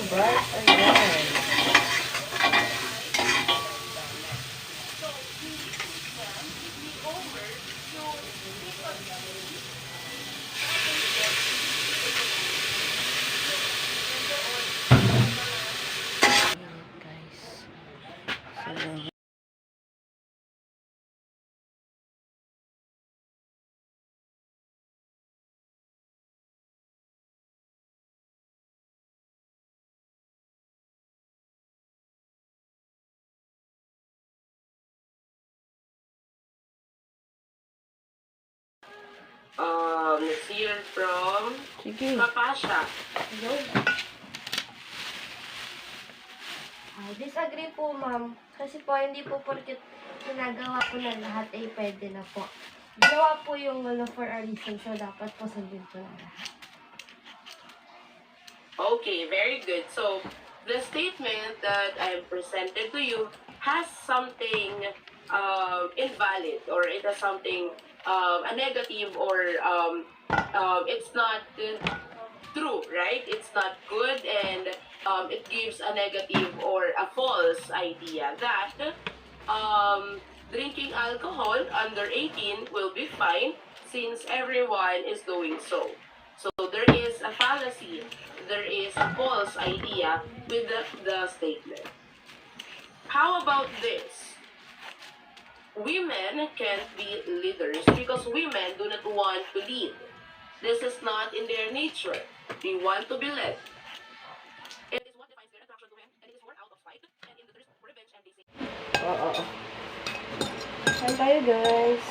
But, ayan. Nasir from Sige. Kapasha. Hello. Disagree po, ma'am. Kasi po, hindi po porket ginagawa po na lahat ay pwede na po. Ginawa po yung for a reason, so dapat po sundin po na lahat. Okay, very good. So, the statement that I presented to you has something invalid, or it has something a negative, or it's not true, right? It's not good, and it gives a negative or a false idea that drinking alcohol under 18 will be fine since everyone is doing so. So there is a fallacy, there is a false idea with the statement. How about this? Women can't be leaders because women do not want to lead. This is not in their nature. They want to be led. It is what defines their attraction to men, and it is more out of spite and in the thirst for revenge, and they say. Oo. Saan tayo, guys?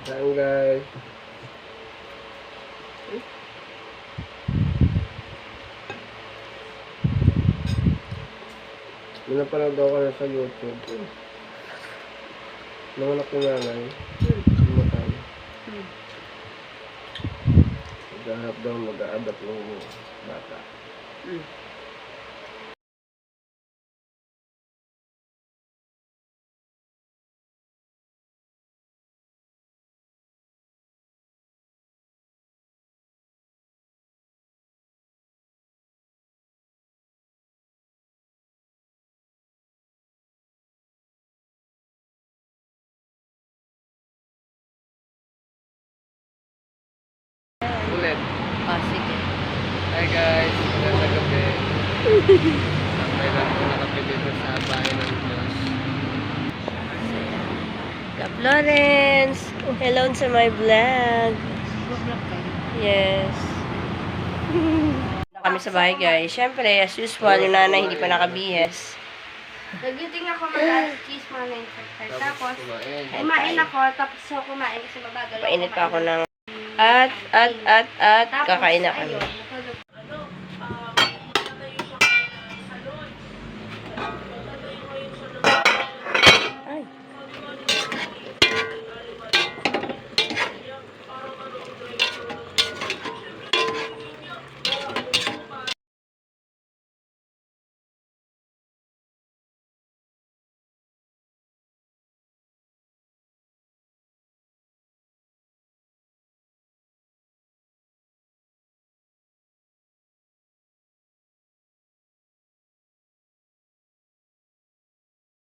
Saan, guys? Minapanood ako na sa YouTube. Nanganak yung nanay. Matay. Maghahanap daw mag-a-adapt ng bata. Ulit. Sige. Hi guys, magandang gabi. Sabay lang po nakapit dito sa bahay ng Diyos. Kap Lawrence! Hello sa my vlog. Yes. Kami sa bahay, guys. Siyempre, as usual, yung nanay hindi pa nakabihis. Nagiting ako mag-cheese mga 9:30. Tapos, kumain ako, tapos ako kumain kasi mabagal ako Painit pa ako kumain. ng... At, kakain na kami. Ayun,